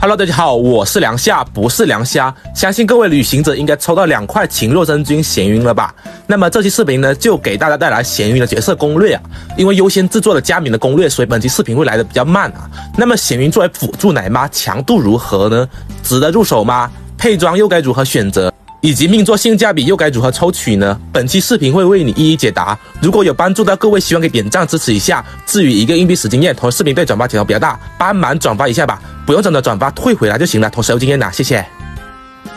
Hello， 大家好，我是梁夏，不是梁虾。相信各位旅行者应该抽到2块秦若真君闲云了吧？那么这期视频呢，就给大家带来闲云的角色攻略啊。因为优先制作了佳明的攻略，所以本期视频会来的比较慢啊。那么闲云作为辅助奶妈，强度如何呢？值得入手吗？配装又该如何选择？以及命座性价比又该如何抽取呢？本期视频会为你一一解答。如果有帮助到各位，希望可以点赞支持一下。至于一个硬币使经验，同视频对转发提高比较大，帮忙转发一下吧，不用真的转发退回来就行了，同时有经验拿，谢谢。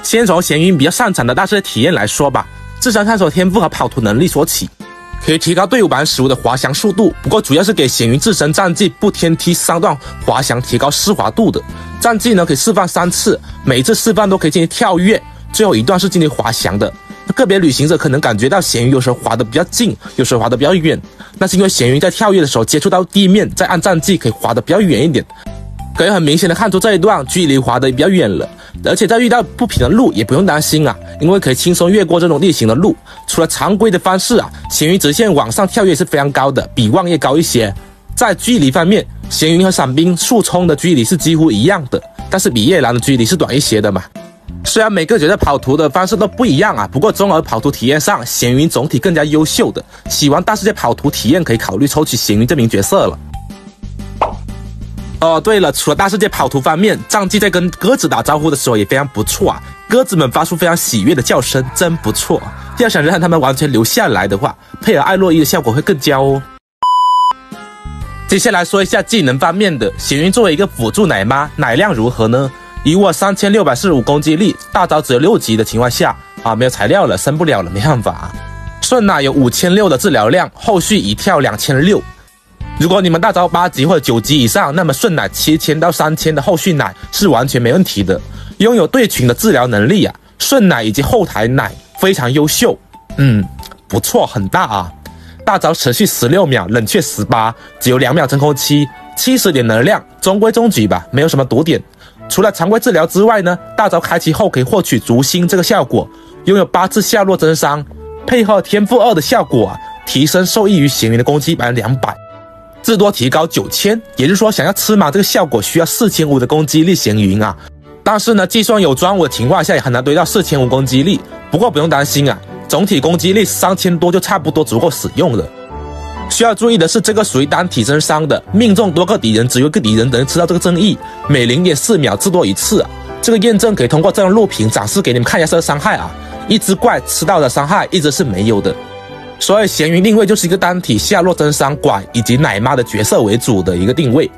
先从闲云比较擅长的大世界体验来说吧，自身探索天赋和跑图能力说起，可以提高队伍15%的滑翔速度，不过主要是给闲云自身战绩不天梯3段滑翔提高湿滑度的。战绩呢可以释放3次，每一次释放都可以进行跳跃。最后一段是进行滑翔的，个别旅行者可能感觉到闲云有时候滑得比较近，有时候滑得比较远，那是因为闲云在跳跃的时候接触到地面，再按战绩可以滑得比较远一点。可以很明显的看出这一段距离滑得比较远了，而且在遇到不平的路也不用担心啊，因为可以轻松越过这种地形的路。除了常规的方式啊，闲云直线往上跳跃是非常高的，比望叶高一些。在距离方面，闲云和伞兵速冲的距离是几乎一样的，但是比夜郎的距离是短一些的嘛。虽然每个角色跑图的方式都不一样啊，不过综合跑图体验上，闲云总体更加优秀的。喜欢大世界跑图体验可以考虑抽取闲云这名角色了。对了，除了大世界跑图方面，战绩在跟鸽子打招呼的时候也非常不错啊，鸽子们发出非常喜悦的叫声，真不错。要想让他们完全留下来的话，配合艾洛伊的效果会更佳哦。接下来说一下技能方面的，闲云作为一个辅助奶妈，奶量如何呢？以我3645攻击力，大招只有6级的情况下没有材料了，升不了了，没办法。顺奶有5600的治疗量，后续一跳2600。如果你们大招8级或者9级以上，那么顺奶7000到3000的后续奶是完全没问题的。拥有对群的治疗能力啊，顺奶以及后台奶非常优秀，不错，很大啊。大招持续16秒，冷却18，只有2秒真空期，70点能量，中规中矩吧，没有什么毒点。除了常规治疗之外呢，大招开启后可以获取逐星这个效果，拥有8次下落增伤，配合天赋2的效果提升受益于闲云的攻击200%，至多提高9000，也就是说想要吃满这个效果需要4500的攻击力闲云啊。但是呢，计算有专武的情况下也很难堆到4500攻击力，不过不用担心啊，总体攻击力3000多就差不多足够使用了。需要注意的是，这个属于单体增伤的，命中多个敌人，只有一个敌人能吃到这个增益，每 0.4秒至多1次啊。这个验证可以通过这张录屏展示给你们看一下这个伤害啊，一只怪吃到的伤害一直是没有的。所以闲云定位就是一个单体下落增伤管以及奶妈的角色为主的一个定位。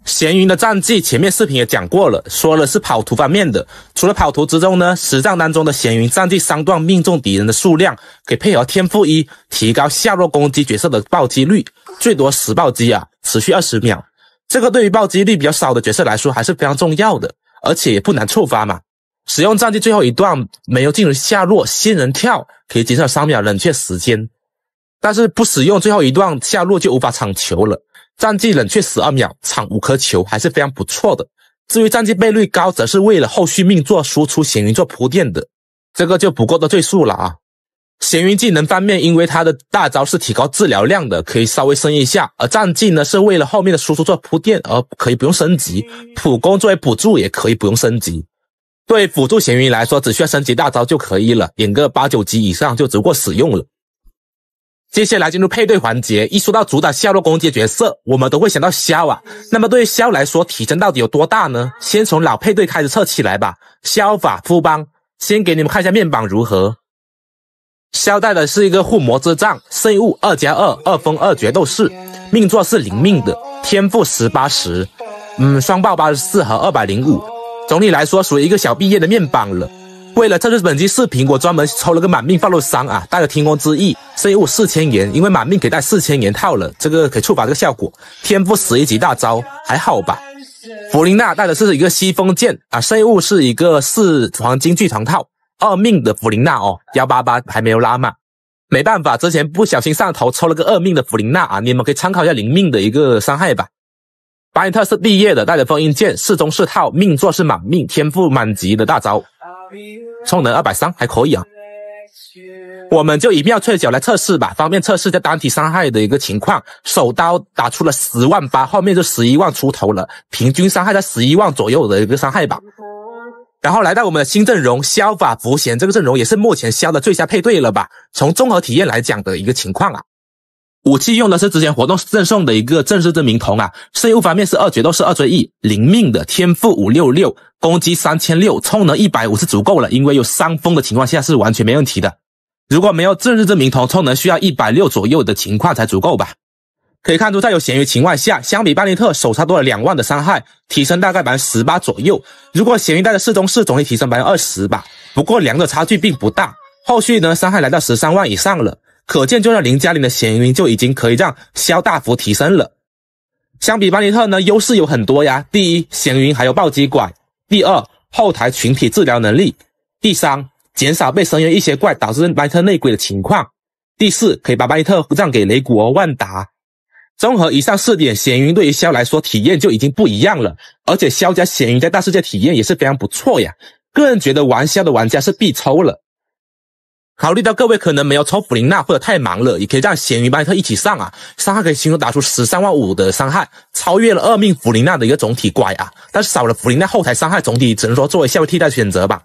闲云的战绩前面视频也讲过了，说了是跑图方面的。除了跑图之中呢，10战当中的闲云战绩3段命中敌人的数量，可以配合天赋1提高下落攻击角色的暴击率，最多10暴击啊，持续20秒。这个对于暴击率比较少的角色来说还是非常重要的，而且也不难触发嘛。使用战绩最后一段没有进入下落仙人跳，可以减少3秒冷却时间，但是不使用最后一段下落就无法抢球了。战绩冷却12秒，抢5颗球还是非常不错的。至于战绩倍率高，则是为了后续命座输出闲云做铺垫的，这个就不过多赘述了啊。闲云技能方面，因为它的大招是提高治疗量的，可以稍微升一下，而战绩呢是为了后面的输出做铺垫，而可以不用升级。普攻作为补助也可以不用升级。对辅助闲云来说，只需要升级大招就可以了，点个8、9级以上就足够使用了。接下来进入配对环节，一说到主打下落攻击的角色，我们都会想到萧啊。那么对于萧来说，体征到底有多大呢？先从老配对开始测起来吧。萧法夫邦，先给你们看一下面板如何。萧带的是一个护魔之杖，圣物2+2， 2风2决斗士，命座是0命的，天赋1080，双爆84和205，总体来说属于一个小毕业的面板了。为了这次本期视频，我专门抽了个满命放入3啊，带了天宫之翼，圣物4000元，因为满命可以带4000元套了，这个可以触发这个效果。天赋11级大招，还好吧。弗琳娜带的是一个西风剑啊，圣物是一个4黄金剧团套，2命的弗琳娜188还没有拉满，没办法，之前不小心上头抽了个2命的弗琳娜啊，你们可以参考一下0命的一个伤害吧。巴因特是毕业的，带着封印剑，4中4套，命座是满命，天赋满级的大招。充能230还可以啊。我们就以妙翠角来测试吧，方便测试在单体伤害的一个情况。手刀打出了10万8，后面就11万出头了，平均伤害在11万左右的一个伤害吧。然后来到我们的新阵容，削法符贤这个阵容也是目前削的最佳配对了吧？从综合体验来讲的一个情况啊。武器用的是之前活动赠送的一个正式之名瞳啊。生物方面是2决斗士2追1，灵命的，天赋566，攻击3600，充能150是足够了，因为有伤风的情况下是完全没问题的。如果没有正式之名瞳，充能需要160左右的情况才足够吧。可以看出在有咸鱼情况下，相比巴尼特手差多了2万的伤害，提升大概 18% 左右。如果咸鱼带的4中士总会提升 20% 吧，不过两者差距并不大。后续呢伤害来到13万以上了，可见就算0+0的咸鱼就已经可以让削大幅提升了。相比巴尼特呢，优势有很多呀。第一，咸鱼还有暴击拐；第二，后台群体治疗能力；第三，减少被深渊一些怪导致巴尼特内鬼的情况；第四，可以把巴尼特让给雷古欧万达。综合以上4点，咸鱼对于削来说体验就已经不一样了，而且削加咸鱼在大世界体验也是非常不错呀。个人觉得玩削的玩家是必抽了。考虑到各位可能没有抽弗琳娜或者太忙了，也可以让咸鱼巴尼特一起上啊，伤害可以轻松打出13万5的伤害，超越了2命弗琳娜的一个总体拐啊，但是少了弗琳娜后台伤害，总体只能说作为下位替代选择吧。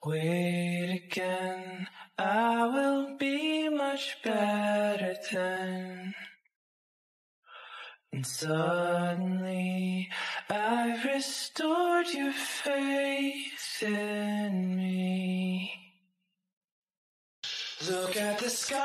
Wait again, I will be much better then. And suddenly I've restored your faith in me. Look at the sky.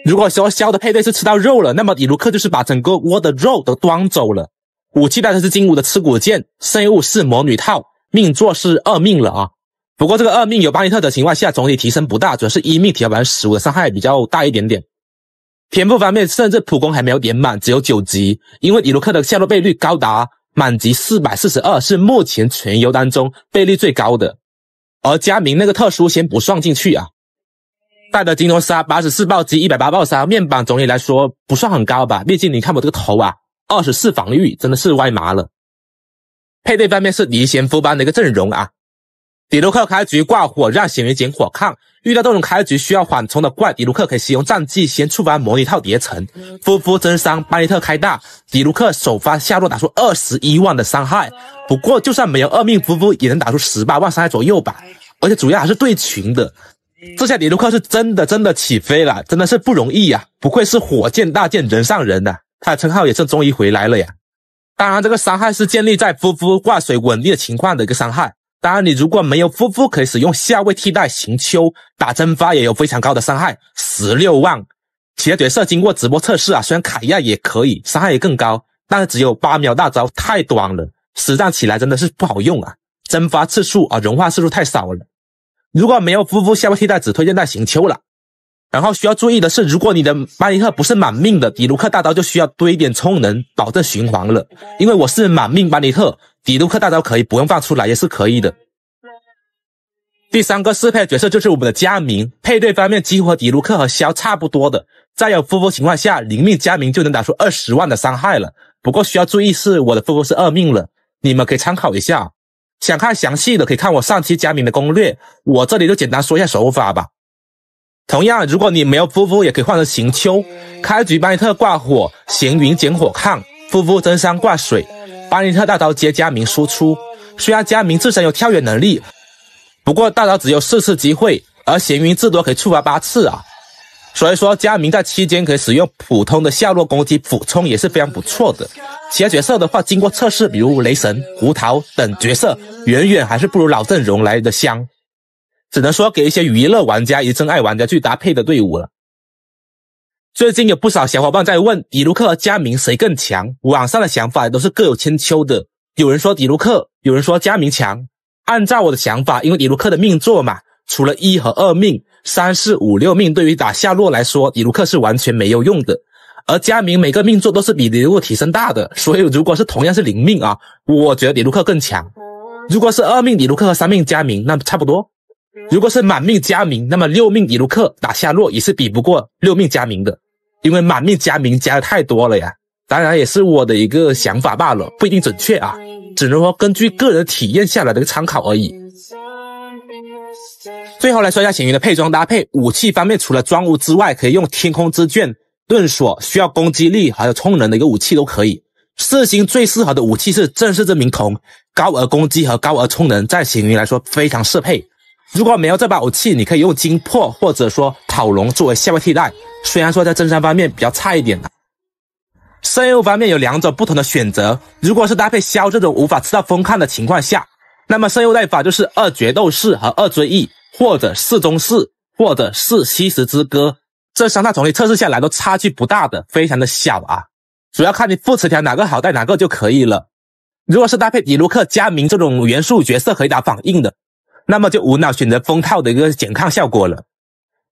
如果说削的配对是吃到肉了，那么迪卢克就是把整个窝的肉都端走了。武器带的是金武的刺骨剑，生物是魔女套，命座是2命了啊。不过这个2命有巴尼特的情况下总体提升不大，主要是1命提高 15% 的伤害比较大一点点。天赋方面甚至普攻还没有点满，只有9级，因为迪卢克的下落倍率高达满级442，是目前全游当中倍率最高的。而加明那个特殊先不算进去啊。带的金龙杀84暴击180暴杀，面板总体来说不算很高吧，毕竟你看我这个头啊，24防御真的是歪麻了。配对方面是离贤夫班的一个阵容啊。迪卢克开局挂火让咸鱼减火抗，遇到这种开局需要缓冲的怪，迪卢克可以使用战技先触发魔女套叠层，夫夫增伤，巴尼特开大，迪卢克首发下落打出21万的伤害。不过就算没有2命夫夫也能打出18万伤害左右吧，而且主要还是对群的。这下迪卢克是真的起飞了，真的是不容易呀，不愧是火箭大剑人上人啊，他的称号也是终于回来了呀。当然这个伤害是建立在夫夫挂水稳定的情况的一个伤害。当然你如果没有夫夫，可以使用下位替代行秋，打蒸发也有非常高的伤害，16万。其他角色经过直播测试啊，虽然凯亚也可以，伤害也更高，但是只有8秒大招太短了，实战起来真的是不好用啊，蒸发次数啊，融化次数太少了。如果没有夫夫下位替代，只推荐带行秋了。然后需要注意的是，如果你的巴尼特不是满命的，迪卢克大招就需要多一点充能，保证循环了。因为我是满命巴尼特，迪卢克大招可以不用放出来也是可以的。第3个适配角色就是我们的佳明，配对方面几乎和迪卢克和萧差不多的，在有夫妇情况下，0命佳明就能打出20万的伤害了。不过需要注意是我的夫妇是2命了，你们可以参考一下。想看详细的可以看我上期佳明的攻略，我这里就简单说一下手法吧。同样，如果你没有夫妇也可以换成行秋，开局巴尼特挂火，咸云减火抗，夫妇增伤挂水，巴尼特大招接佳明输出。虽然佳明自身有跳跃能力，不过大招只有4次机会，而咸云至多可以触发8次啊。所以说佳明在期间可以使用普通的下落攻击补充也是非常不错的。其他角色的话经过测试，比如雷神、胡桃等角色，远远还是不如老阵容来的香。只能说给一些娱乐玩家以及真爱玩家去搭配的队伍了。最近有不少小伙伴在问迪卢克和佳明谁更强，网上的想法都是各有千秋的，有人说迪卢克，有人说佳明强。按照我的想法，因为迪卢克的命座嘛，除了1和2命，3、4、5、6命对于打下落来说，迪卢克是完全没有用的。而佳明每个命座都是比迪卢克提升大的，所以如果是同样是0命啊，我觉得迪卢克更强。如果是2命迪卢克和3命佳明，那差不多。如果是满命佳明，那么6命迪卢克打下落也是比不过6命佳明的，因为满命佳明加的太多了呀。当然也是我的一个想法罢了，不一定准确啊，只能说根据个人体验下来的一个参考而已。最后来说一下咸鱼的配装搭配，武器方面除了装物之外，可以用天空之卷、盾锁，需要攻击力还有充能的一个武器都可以。4星最适合的武器是正视之明瞳，高额攻击和高额充能在咸鱼来说非常适配。如果没有这把武器，你可以用精魄或者说跑龙作为下位替代，虽然说在增伤方面比较差一点。圣物方面有2种不同的选择，如果是搭配枭这种无法吃到风看的情况下，那么圣物带法就是2决斗士和2追忆，或者4宗士，或者4吸食之歌，这3套总体测试下来都差距不大的，非常的小啊，主要看你副词条哪个好带哪个就可以了。如果是搭配迪卢克加明这种元素角色可以打反应的，那么就无脑选择风套的一个减抗效果了。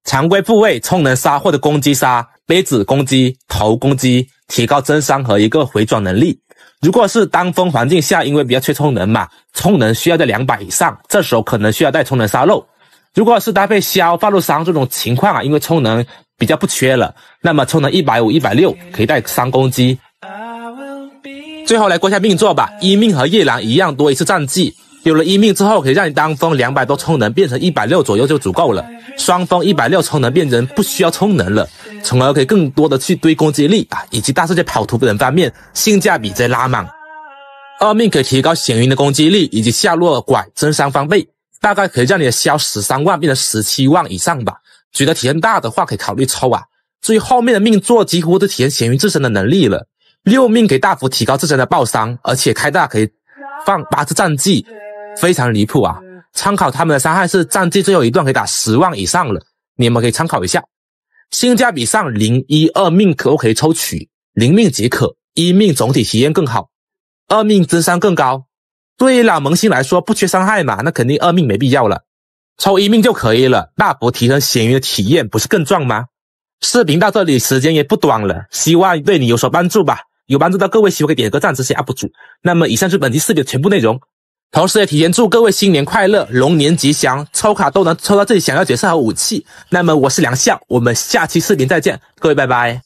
常规部位充能杀或者攻击杀，杯子攻击、头攻击，提高增伤和一个回转能力。如果是当风环境下，因为比较缺充能嘛，充能需要在200以上，这时候可能需要带充能杀肉。如果是搭配枭、发露伤这种情况啊，因为充能比较不缺了，那么充能150、160可以带3攻击。最后来过一下命座吧，一命和夜郎一样多一次战绩。有了一命之后，可以让你当风200多充能变成160左右就足够了，双风160充能变成不需要充能了，从而可以更多的去堆攻击力啊，以及大世界跑图的人方面性价比在拉满。2命可以提高咸鱼的攻击力以及下落拐增伤方倍，大概可以让你的消13万变成17万以上吧，觉得体验大的话可以考虑抽啊。至于后面的命座几乎都体现咸鱼自身的能力了，6命可以大幅提高自身的爆伤，而且开大可以放8次战绩，非常离谱啊！参考他们的伤害是战绩最后一段可以打10万以上了，你们可以参考一下。性价比上0、1、2命可以抽取，0命即可，1命总体体验更好，2命增伤更高。对于老萌新来说不缺伤害嘛，那肯定2命没必要了，抽1命就可以了，大幅提升咸鱼的体验，不是更壮吗？视频到这里时间也不短了，希望对你有所帮助吧。有帮助到各位，希望可以点个赞支持 UP 主。那么以上是本期视频的全部内容。同时也提前祝各位新年快乐，龙年吉祥，抽卡都能抽到自己想要角色和武器。那么我是梁笑，我们下期视频再见，各位拜拜。